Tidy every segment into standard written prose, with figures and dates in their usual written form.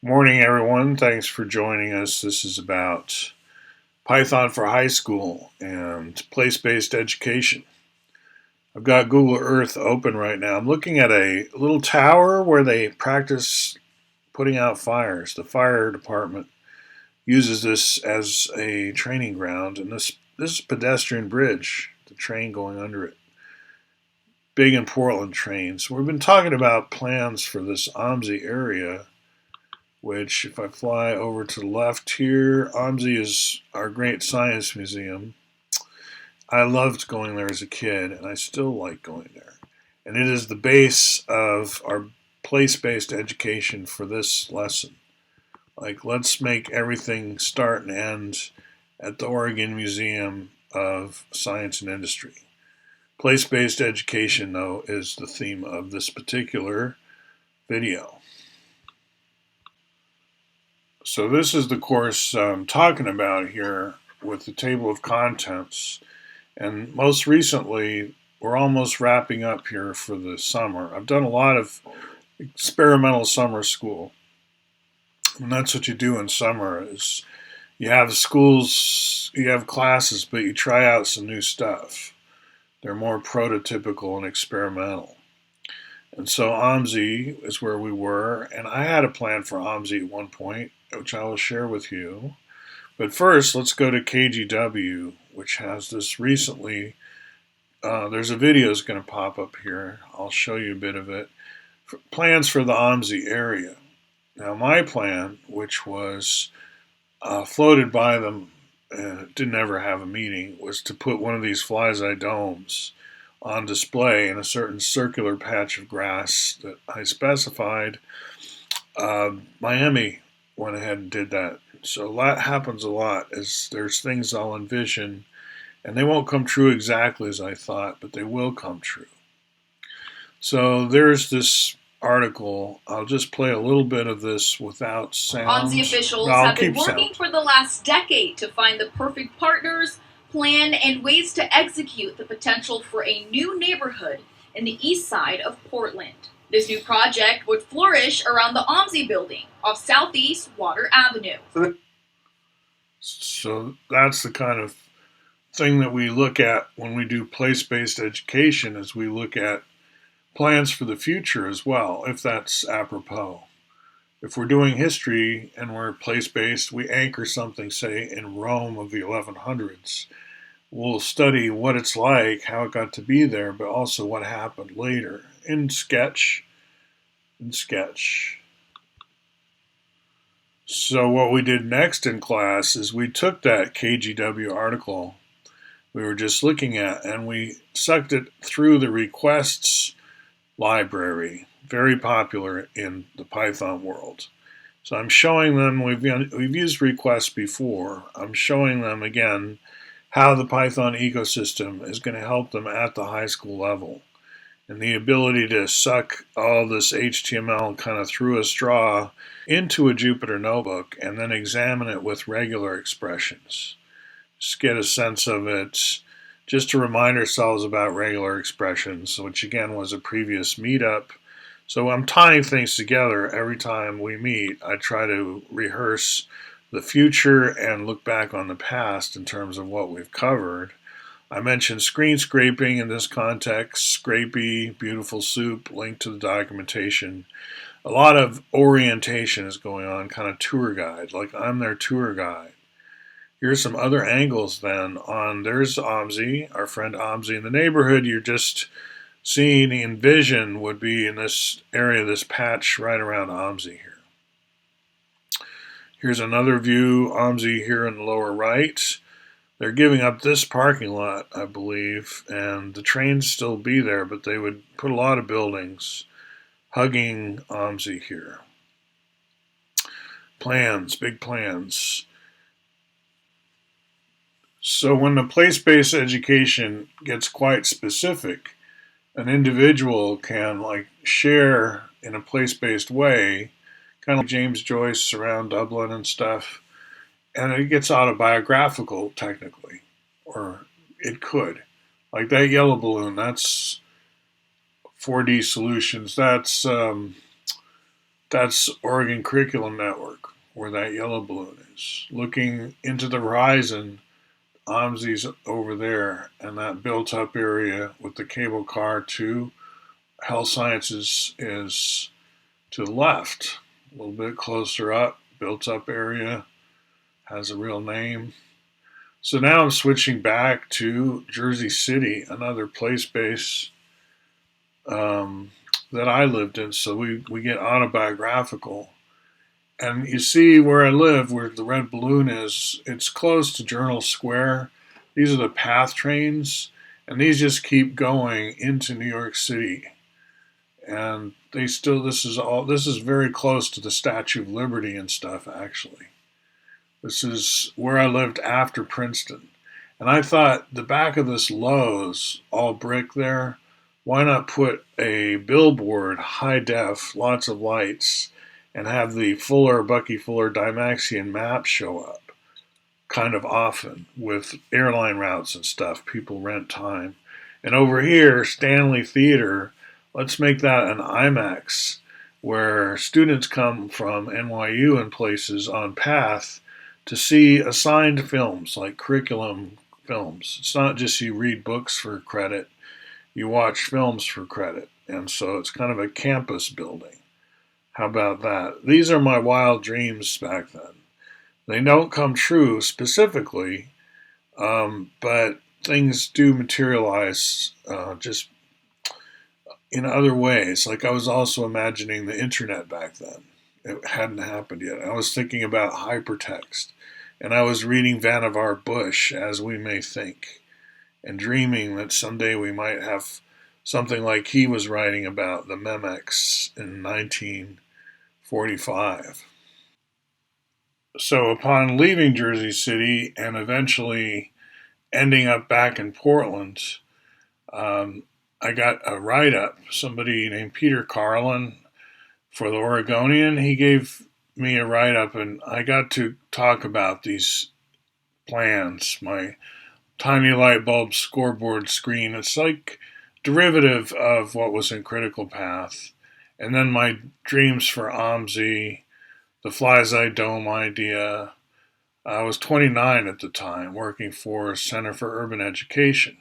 Morning, everyone. Thanks for joining us. This is about Python for high school and place-based education. I've got Google Earth open right now. I'm looking at a little tower where they practice putting out fires. The fire department uses this as a training ground, and this is a pedestrian bridge, the train going under it. Big in Portland trains. We've been talking about plans for this OMSI area, which, if I fly over to the left here, OMSI is our great science museum. I loved going there as a kid, and I still like going there. And it is the base of our place-based education for this lesson. Like, let's make everything start and end at the Oregon Museum of Science and Industry. Place-based education, though, is the theme of this particular video. So this is the course I'm talking about here with the table of contents. And most recently, we're almost wrapping up here for the summer. I've done a lot of experimental summer school. And that's what you do in summer is you have schools, you have classes, but you try out some new stuff. They're more prototypical and experimental. And so OMSI is where we were, and I had a plan for OMSI at one point, which I will share with you. But first, let's go to KGW, which has this recently. There's a video that's going to pop up here. I'll show you a bit of it. Plans for the OMSI area. Now, my plan, which was floated by them, didn't ever have a meeting, was to put one of these fly-eye domes on display in a certain circular patch of grass that I specified. Miami went ahead and did that. So that happens a lot, as there's things I'll envision, and they won't come true exactly as I thought, but they will come true. So there's this article. I'll just play a little bit of this without sound. OMSI officials have been working for the last decade to find the perfect partners, plan, and ways to execute the potential for a new neighborhood in the east side of Portland. This new project would flourish around the OMSI building off Southeast Water Avenue. So that's the kind of thing that we look at when we do place-based education, is we look at plans for the future as well, if that's apropos. If we're doing history and we're place-based, we anchor something, say, in Rome of the 1100s. We'll study what it's like, how it got to be there, but also what happened later in sketch. So what we did next in class is we took that KGW article we were just looking at and we sucked it through the requests library, very popular in the Python world. So I'm showing them, we've used requests before, I'm showing them again how the Python ecosystem is going to help them at the high school level. And the ability to suck all this HTML kind of through a straw into a Jupyter notebook and then examine it with regular expressions. Just get a sense of it, just to remind ourselves about regular expressions, which again was a previous meetup. So I'm tying things together every time we meet. I try to rehearse the future and look back on the past in terms of what we've covered. I mentioned screen scraping in this context, Scrapey, Beautiful Soup, link to the documentation. A lot of orientation is going on, kind of tour guide, like I'm their tour guide. Here's some other angles then on, there's OMSI, our friend OMSI in the neighborhood. You're just seeing in vision would be in this area, this patch right around OMSI here. Here's another view, OMSI here in the lower right. They're giving up this parking lot, I believe, and the trains still be there, but they would put a lot of buildings hugging OMSI here. Plans, big plans. So when the place-based education gets quite specific, an individual can like share in a place-based way, kind of like James Joyce around Dublin and stuff, and it gets autobiographical technically, or it could. Like that yellow balloon, that's 4D solutions. That's That's Oregon Curriculum Network, where that yellow balloon is. Looking into the horizon, OMSI's over there, and that built up area with the cable car to health sciences is to the left, a little bit closer up, built up area, has a real name. So now I'm switching back to Jersey City, another place base that I lived in. So we get autobiographical. And you see where I live, where the red balloon is, it's close to Journal Square. These are the PATH trains, and these just keep going into New York City. And this is very close to the Statue of Liberty and stuff, actually. This is where I lived after Princeton. And I thought the back of this Lowe's, all brick there, why not put a billboard, high def, lots of lights, and have the Bucky Fuller Dymaxion map show up kind of often with airline routes and stuff. People rent time. And over here, Stanley Theater, let's make that an IMAX where students come from NYU and places on PATH to see assigned films like curriculum films. It's not just you read books for credit, you watch films for credit. And so it's kind of a campus building. How about that? These are my wild dreams back then. They don't come true specifically, but things do materialize just in other ways. Like I was also imagining the internet back then. It hadn't happened yet. I was thinking about hypertext, and I was reading Vannevar Bush, As We May Think, and dreaming that someday we might have something like he was writing about the Memex in 1945. So upon leaving Jersey City and eventually ending up back in Portland, I got a write-up. Somebody named Peter Carlin for the Oregonian, he gave me a write-up, and I got to talk about these plans, my tiny light bulb scoreboard screen. It's like derivative of what was in Critical Path. And then my dreams for OMSI, the Fly's-Eye Dome idea. I was 29 at the time, working for Center for Urban Education.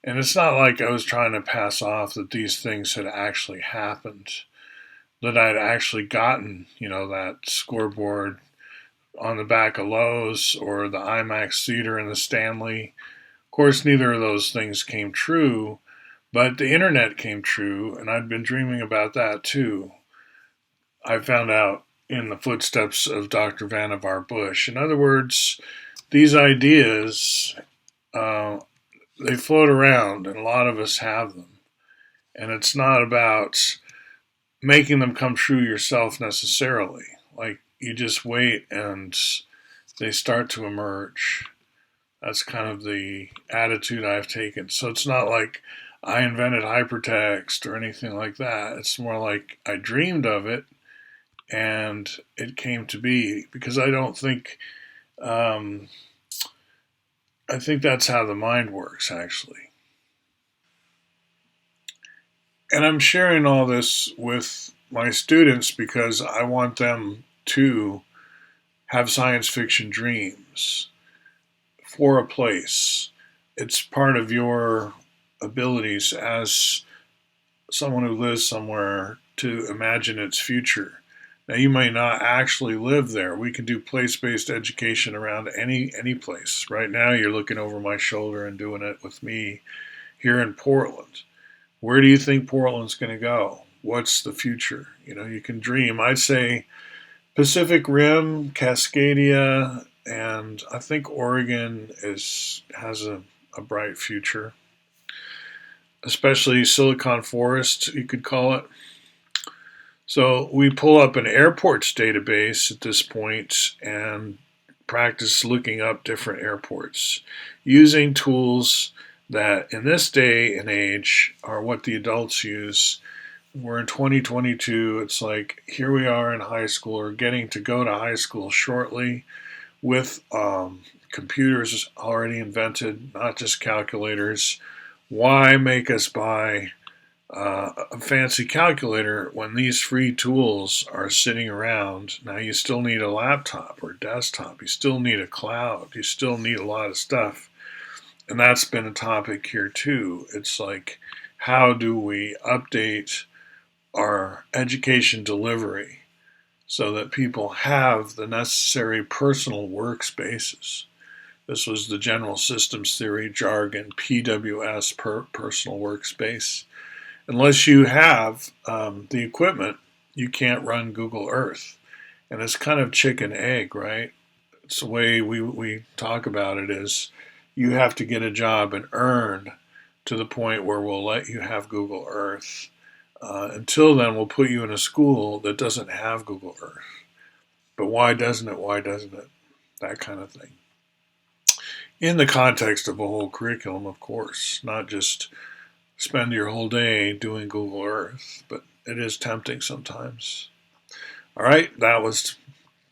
And it's not like I was trying to pass off that these things had actually happened, that I'd actually gotten, that scoreboard on the back of Lowe's or the IMAX theater in the Stanley. Of course, neither of those things came true, but the internet came true, and I'd been dreaming about that too. I found out in the footsteps of Dr. Vannevar Bush. In other words, these ideas, they float around, and a lot of us have them. And it's not about making them come true yourself necessarily. Like, you just wait and they start to emerge. That's kind of the attitude I've taken. So it's not like I invented hypertext or anything like that. It's more like I dreamed of it and it came to be, because I don't think, I think that's how the mind works, actually. And I'm sharing all this with my students because I want them to have science fiction dreams for a place. It's part of your abilities as someone who lives somewhere to imagine its future. Now, you may not actually live there. We can do place-based education around any place. Right now, you're looking over my shoulder and doing it with me here in Portland. Where do you think Portland's going to go? What's the future? You can dream. I'd say Pacific Rim, Cascadia, and I think Oregon has a bright future. Especially Silicon Forest, you could call it. So we pull up an airports database at this point and practice looking up different airports using tools that in this day and age are what the adults use. We're in 2022. It's like here we are in high school, or getting to go to high school shortly with computers already invented, not just calculators. Why make us buy a fancy calculator when these free tools are sitting around. Now you still need a laptop or desktop. You still need a cloud. You still need a lot of stuff. And that's been a topic here too. It's like, how do we update our education delivery so that people have the necessary personal workspaces? This was the general systems theory jargon, PWS, personal workspace. Unless you have the equipment, you can't run Google Earth. And it's kind of chicken egg, right? It's the way we talk about it is you have to get a job and earn to the point where we'll let you have Google Earth. Until then, we'll put you in a school that doesn't have Google Earth. But why doesn't it? Why doesn't it? That kind of thing. In the context of a whole curriculum, of course, not just spend your whole day doing Google Earth, but it is tempting sometimes. All right, that was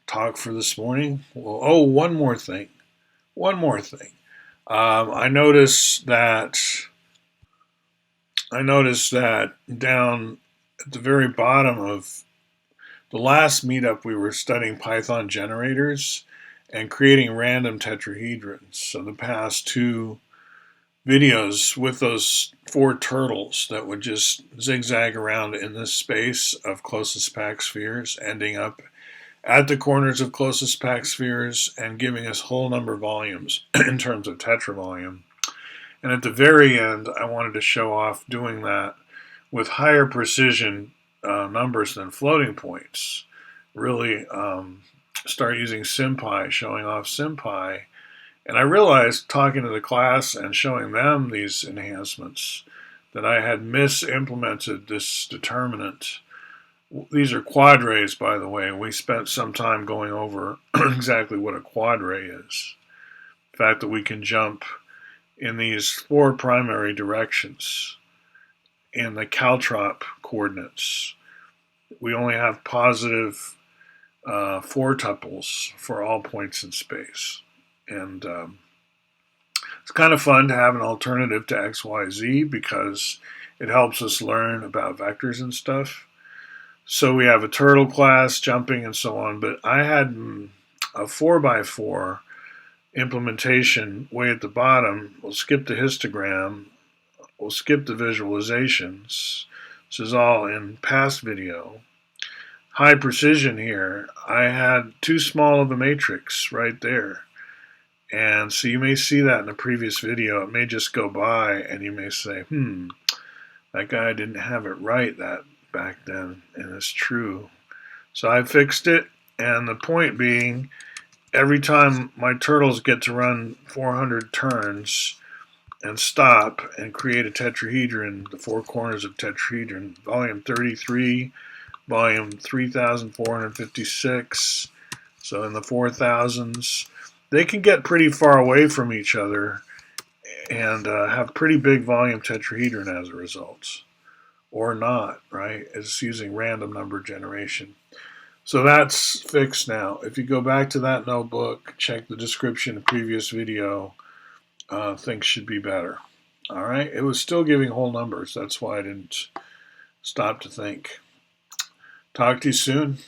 talk for this morning. Well, one more thing. I noticed that down at the very bottom of the last meetup, we were studying Python generators and creating random tetrahedrons. So the past two videos with those 4 turtles that would just zigzag around in this space of closest packed spheres, ending up at the corners of closest packed spheres and giving us whole number volumes in terms of tetravolume. And at the very end, I wanted to show off doing that with higher precision numbers than floating points. Really start using SymPy, showing off SymPy. And I realized, talking to the class and showing them these enhancements, that I had misimplemented this determinant. These are quadrats, by the way. We spent some time going over exactly what a quadrat is. The fact that we can jump in these 4 primary directions in the caltrop coordinates. We only have positive 4 tuples for all points in space. And it's kind of fun to have an alternative to XYZ because it helps us learn about vectors and stuff. So we have a turtle class, jumping, and so on. But I had a 4x4 implementation way at the bottom. We'll skip the histogram. We'll skip the visualizations. This is all in past video. High precision here. I had too small of a matrix right there. And so you may see that in the previous video. It may just go by and you may say, that guy didn't have it right that back then, and it's true. So I fixed it, and the point being, every time my turtles get to run 400 turns and stop and create a tetrahedron, the 4 corners of tetrahedron, volume 33, volume 3456, so in the 4000s, they can get pretty far away from each other and have pretty big volume tetrahedron as a result. Or not, right? It's using random number generation. So that's fixed now. If you go back to that notebook, check the description of the previous video, things should be better. All right? It was still giving whole numbers. That's why I didn't stop to think. Talk to you soon.